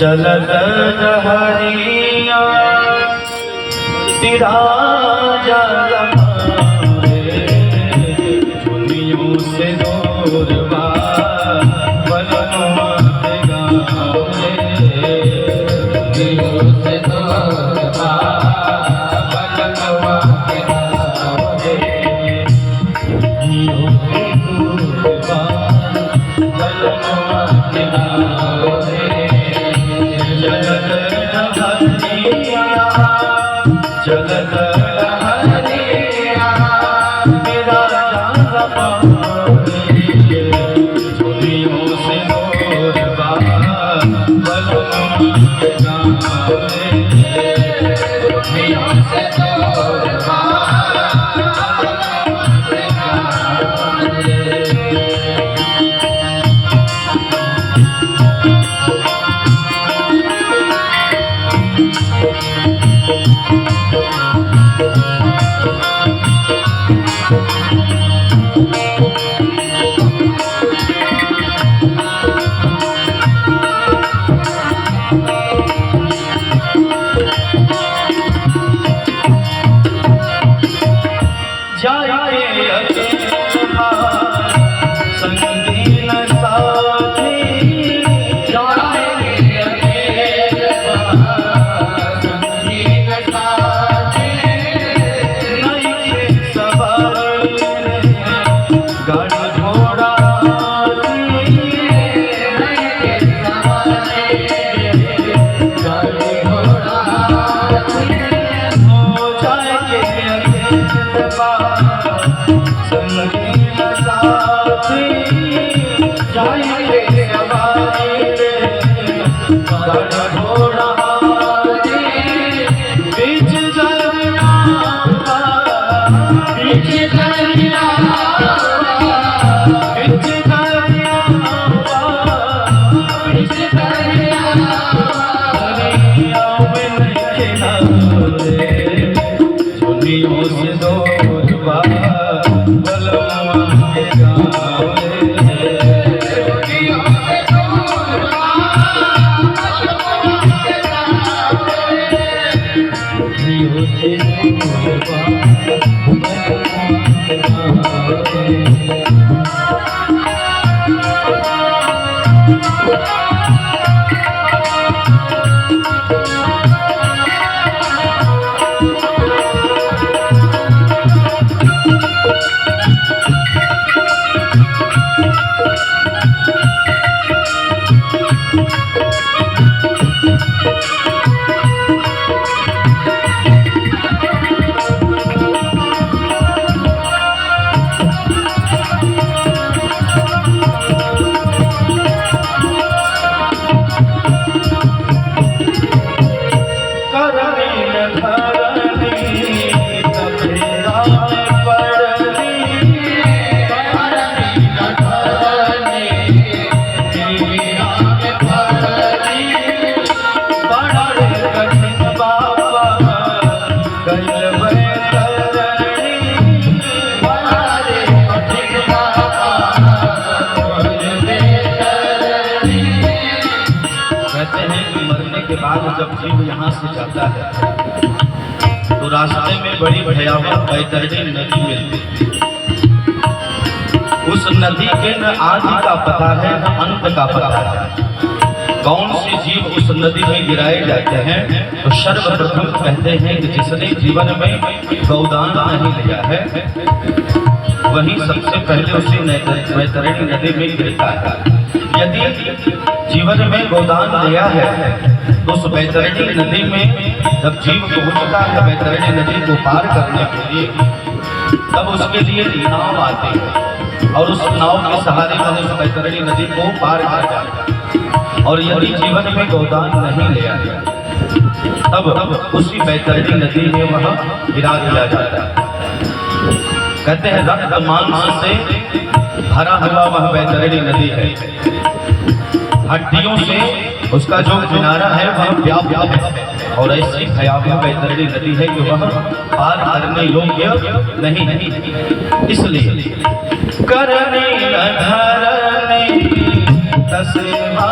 चलत हरिया तेरा दुनियों से दूर जब जीव यहाँ से जाता है तो रास्ते में बड़ी भयावह बैतरणी नदी मिलती है। उस नदी के न आदि का पता है न अंत का पता है। कौन से जीव उस नदी में गिराए जाते हैं तो सर्वप्रथम कहते हैं कि जिसने जीवन में गौदान नहीं लिया है वही सबसे पहले उसे बैतरणी नदी में गिरता है। यदि जीवन में गौदान लिया है तो उस बैतरणी नदी में जब जीव पहुंचता है बैतरणी नदी को पार करने के लिए तब उसके लिए नाव आती है और उस नाव के सहारे में उस बैतरणी नदी को पार कर जाता है। और यदि जीवन में गौदान नहीं लिया गया तब उसी बैतरणी नदी में वह गिरा दिया जाता है। कहते हैं रक्त मांस से भरा हुआ वह बैतरणी नदी है, हड्डियों से उसका जो किनारा है वह व्याप्त है और ऐसी भयावह बैतरणी नदी है कि वह पार करने योग्य नहीं है। इसलिए करनी धरनी तस्मा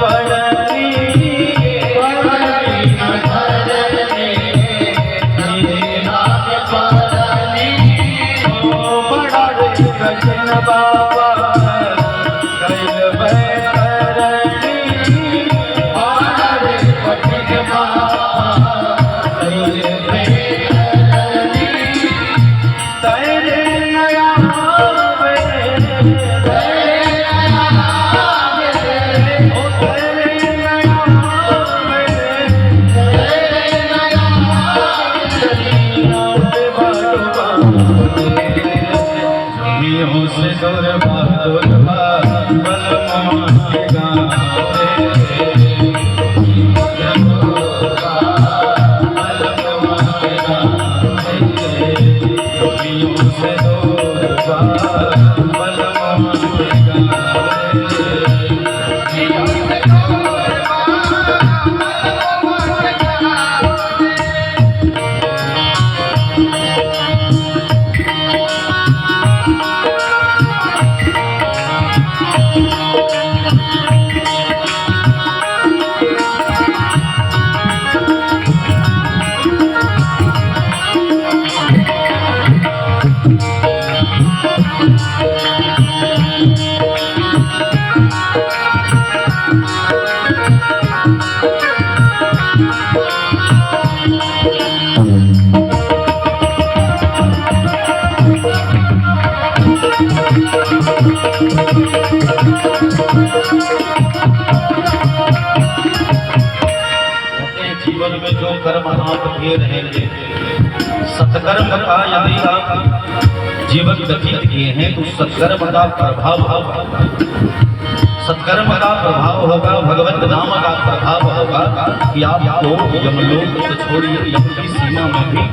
पड़नी बाबा कैल बैरनी पार पथिक बाबा कैल बैरनी तेरे नया से दुर्बा दुर्बा बलमा के गावे बलमा के गावे जोगियों से दुर्बा बलमा के जीवन में जो कर्म आप किए रहेंगे, सत्कर्म का यदि आप जीवन व्यतीत किए हैं तो सत्कर्म का प्रभाव होगा, सत्कर्म का प्रभाव होगा, भगवत नाम का प्रभाव होगा कि आपको यमलोक से छोड़िए यम की सीमा में भी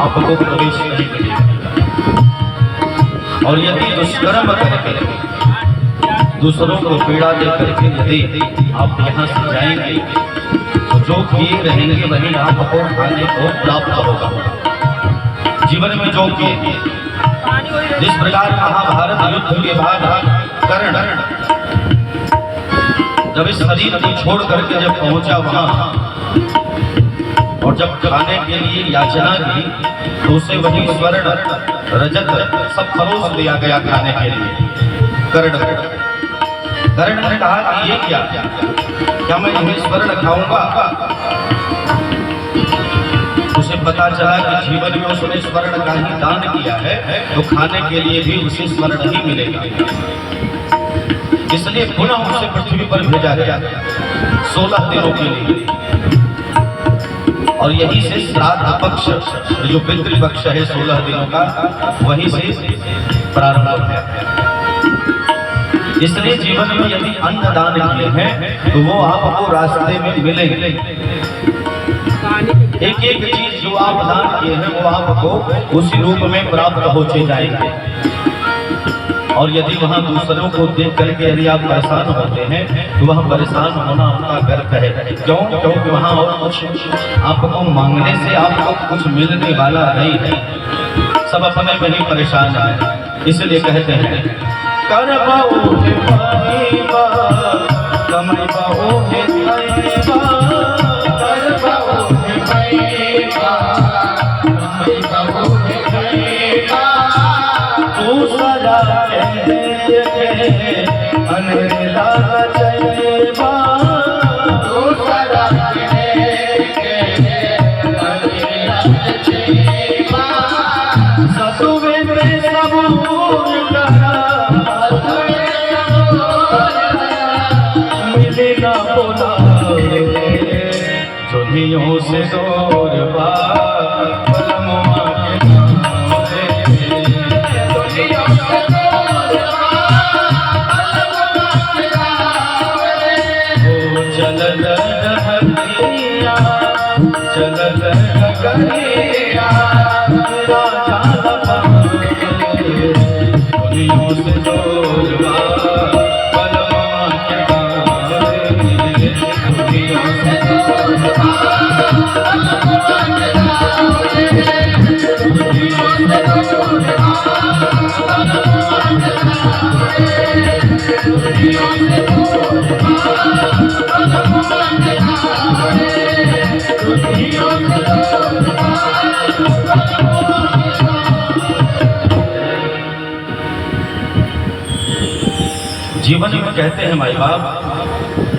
आपको प्रवेश नहीं करेगा। और यदि दुष्कर्म करके दूसरों को पीड़ा दे करके यदि आप यहाँ से जाएंगे तो जो किए रहेंगे वही आपको खाने को प्राप्त होगा। जीवन में जो किए, जिस प्रकार महाभारत युद्ध के बाद कर्ण जब इस शरीर को छोड़ करके जब पहुंचा वहां और जब खाने के लिए याचना की तो उसे वही स्वर्ण रजत सब परोस दिया गया खाने के लिए। कर्ण ने कहा कि ये क्या मैं यही स्वर्ण खाऊंगा? उसे पता चला कि जीवन में उसने स्वर्ण का ही दान किया है तो खाने के लिए भी उसे स्वर्ण ही मिलेगा। इसलिए पुनः उसे पृथ्वी पर भेजा गया 16 दिनों के लिए। और यही से श्राद्ध पक्ष जो पितृपक्ष है 16 दिनों का वहीं से प्रारंभ हो गया। इसलिए जीवन में यदि अन्न दान किए हैं तो वो आपको रास्ते में मिलेंगे। एक एक चीज जो आप दान किए हैं वो आपको उसी रूप में प्राप्त होते जाएंगे। और यदि वहां दूसरों को देख करके यदि आप परेशान होते हैं तो वह परेशान होना आपका गर्व है। क्यों? क्योंकि वहां और कुछ आपको मांगने से आपको कुछ मिलने वाला नहीं है, सब अपने में ही परेशान है। इसलिए कहते हैं कर पाओ हे पाईबा कमाई पाओ हे पाईबा, कर पाओ हे पाईबा कमाई पाओ हे पाईबा। तू सदा कहते अनला चलेबा, तू सदा कहते अनला चलेबा। ससुवे में सबूर करा जोगियों से दूरबा बलमा के गावे, जोगियों से दूरबा बलमा के गावे। ओ चलल रहतिया चलल करिया राजा जोगियों से दूरबा बलमा के गावे, जोगियों से जीवन में कहते हैं माई बाप